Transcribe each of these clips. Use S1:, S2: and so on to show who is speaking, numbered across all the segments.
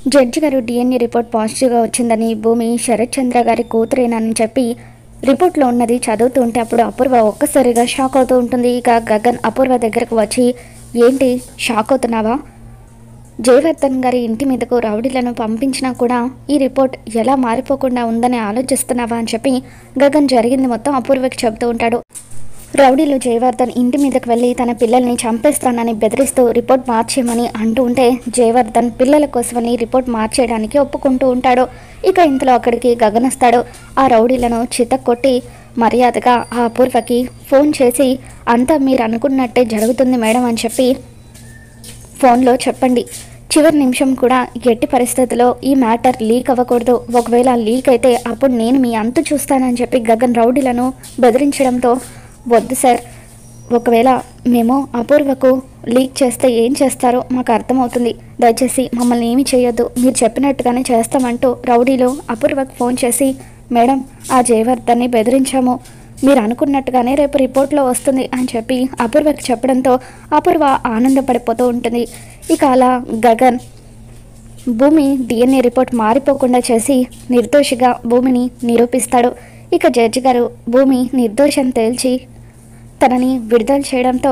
S1: Judge గారు DNA report పాజిటివ్గా వచ్చిందని భూమి శరత్ చంద్ర గారి కూతురేనని చెప్పి రిపోర్ట్లో ఉన్నది చదువుతూ ఉంటే అప్పుడు అపూర్వ ఒక్కసారిగా షాక్ అవుతూ ఉంటుంది. ఇక గగన్ అపూర్వ దగ్గరకు వచ్చి, ఏంటి షాక్ అవుతున్నావా? జయవర్ధన్ గారి ఇంటి మీదకు రౌడీలను పంపించినా కూడా ఈ రిపోర్ట్ ఎలా మారిపోకుండా ఉందని ఆలోచిస్తున్నావా అని చెప్పి గగన్ జరిగింది మొత్తం అపూర్వకి చెబుతూ ఉంటాడు. రౌడీలు జయవర్ధన్ ఇంటి మీదకు వెళ్ళి తన పిల్లల్ని చంపేస్తానని బెదిరిస్తూ రిపోర్ట్ మార్చేయమని అంటూ ఉంటే జయవర్ధన్ పిల్లల కోసమని రిపోర్ట్ మార్చేయడానికి ఒప్పుకుంటూ ఉంటాడు. ఇక ఇంతలో అక్కడికి గగన్ వస్తాడు. ఆ రౌడీలను చితక్కొట్టి మర్యాదగా ఆ అపూర్వకి ఫోన్ చేసి, అంతా మీరు అనుకున్నట్టే జరుగుతుంది మేడం అని చెప్పి ఫోన్లో చెప్పండి. చివరి నిమిషం కూడా ఎట్టి పరిస్థితుల్లో ఈ మ్యాటర్ లీక్ అవ్వకూడదు. ఒకవేళ లీక్ అయితే అప్పుడు నేను మీ అంతు చూస్తానని చెప్పి గగన్ రౌడీలను బెదిరించడంతో, వద్దు సార్, ఒకవేళ మేము అపూర్వకు లీక్ చేస్తే ఏం చేస్తారో మాకు అర్థమవుతుంది. దయచేసి మమ్మల్ని ఏమీ చేయొద్దు, మీరు చెప్పినట్టుగానే చేస్తామంటూ రౌడీలు అపూర్వకు ఫోన్ చేసి, మేడం ఆ జయవర్ధన్ని బెదిరించాము, మీరు అనుకున్నట్టుగానే రేపు రిపోర్ట్లో వస్తుంది అని చెప్పి అపూర్వకి చెప్పడంతో అపూర్వ ఆనందపడిపోతూ ఉంటుంది. ఇక అలా గగన్ భూమి డిఎన్ఏ రిపోర్ట్ మారిపోకుండా చేసి నిర్దోషిగా భూమిని నిరూపిస్తాడు. ఇక జడ్జి గారు భూమి నిర్దోషం తేల్చి తనని విడుదల చేయడంతో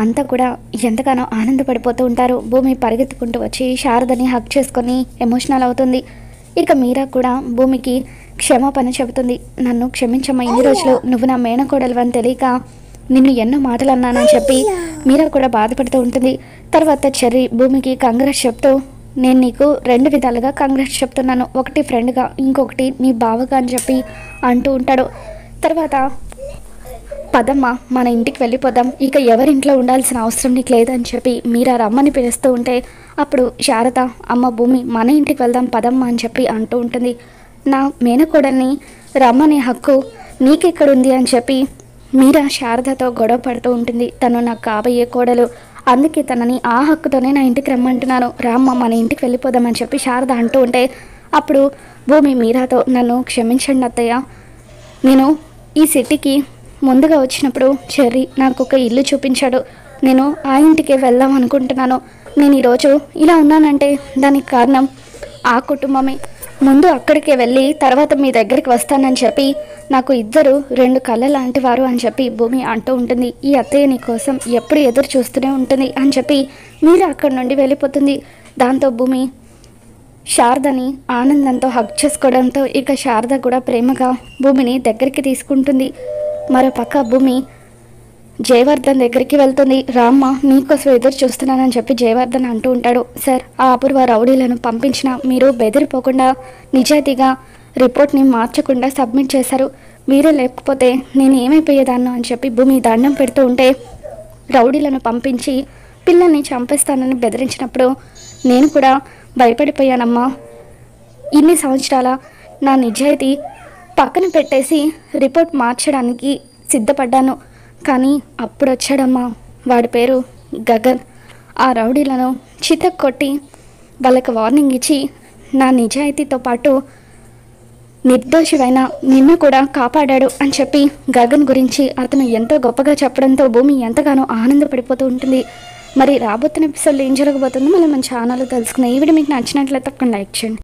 S1: అంతా కూడా ఎంతగానో ఆనందపడిపోతూ ఉంటారు. భూమి పరిగెత్తుకుంటూ వచ్చి శారదని హక్ చేసుకొని ఎమోషనల్ అవుతుంది. ఇక మీరా కూడా భూమికి క్షమాపణ చెబుతుంది. నన్ను క్షమించమ్మా, ఇన్ని రోజులు నువ్వు నా మేనకోడలు అని తెలియక నిన్ను ఎన్నో మాటలు అన్నానని చెప్పి మీరా కూడా బాధపడుతూ ఉంటుంది. తర్వాత చెర్రీ భూమికి కంగ్రాట్స్ చెప్తూ, నేను నీకు 2 విధాలుగా కంగ్రాట్స్ చెప్తున్నాను, ఒకటి ఫ్రెండ్గా, ఇంకొకటి నీ బావగా అని చెప్పి అంటూ ఉంటాడు. తర్వాత పదమ్మ మన ఇంటికి వెళ్ళిపోదాం, ఇక ఎవరింట్లో ఉండాల్సిన అవసరం నీకు లేదని చెప్పి మీరా రమ్మని పిలుస్తూ ఉంటే అప్పుడు శారద, అమ్మ భూమి మన ఇంటికి వెళ్దాం పదమ్మ అని చెప్పి అంటూ ఉంటుంది. నా మేనకోడల్ని రమ్మనే హక్కు నీకెక్కడుంది అని చెప్పి మీరా శారదతో గొడవ పడుతూ ఉంటుంది. తను నాకు కాబోయే కోడలు, అందుకే తనని ఆ హక్కుతోనే నా ఇంటికి రమ్మంటున్నాను, రామ్మ మన ఇంటికి వెళ్ళిపోదామని చెప్పి శారద అంటూ ఉంటే అప్పుడు భూమి మీరాతో, నన్ను క్షమించండి అత్తయ్య, నేను ఈ సిటీకి ముందుగా వచ్చినప్పుడు చెర్రీ నాకు ఒక ఇల్లు చూపించాడు, నేను ఆ ఇంటికే వెళ్దాం అనుకుంటున్నాను, నేను ఈరోజు ఇలా ఉన్నానంటే దానికి కారణం ఆ కుటుంబమే, ముందు అక్కడికే వెళ్ళి తర్వాత మీ దగ్గరికి వస్తానని చెప్పి నాకు ఇద్దరు 2 కళ్ళ లాంటి వారు అని చెప్పి భూమి అంటూ ఉంటుంది. ఈ అత్తయ్య నీ కోసం ఎప్పుడు ఎదురు చూస్తూనే ఉంటుంది అని చెప్పి మీరు అక్కడి నుండి వెళ్ళిపోతుంది. దాంతో భూమి శారదని ఆనందంతో హక్ చేసుకోవడంతో ఇక శారద కూడా ప్రేమగా భూమిని దగ్గరికి తీసుకుంటుంది. మరోపక్క భూమి జయవర్ధన్ దగ్గరికి వెళ్తుంది. రామ్మ నీకోసం ఎదురు చూస్తున్నానని చెప్పి జయవర్ధన్ అంటూ ఉంటాడు. సార్, ఆ అపూర్వ రౌడీలను పంపించిన మీరు బెదిరిపోకుండా నిజాయితీగా రిపోర్ట్ని మార్చకుండా సబ్మిట్ చేశారు, మీరే లేకపోతే నేను ఏమైపోయేదాన్నో అని చెప్పి భూమి దండం పెడుతూ ఉంటే, రౌడీలను పంపించి పిల్లల్ని చంపేస్తానని బెదిరించినప్పుడు నేను కూడా భయపడిపోయానమ్మా, ఇన్ని సంవత్సరాల నా నిజాయితీ పక్కన పెట్టేసి రిపోర్ట్ మార్చడానికి సిద్ధపడ్డాను, కానీ అప్పుడు వచ్చాడమ్మా, వాడి పేరు గగన్, ఆ రౌడీలను చితక్కొట్టి వాళ్ళకి వార్నింగ్ ఇచ్చి నా నిజాయితీతో పాటు నిర్దోషివైన నిన్ను కూడా కాపాడాడు అని చెప్పి గగన్ గురించి అతను ఎంతో గొప్పగా చెప్పడంతో భూమి ఎంతగానో ఆనందపడిపోతూ ఉంటుంది. మరి రాబోతున్న ఎపిసోడ్లో ఏం జరగబోతుందో మళ్ళీ మన ఛానల్లో తెలుసుకుందాం. ఈ వీడియో మీకు నచ్చినట్లయితే తప్పకుండా లైక్ చేయండి.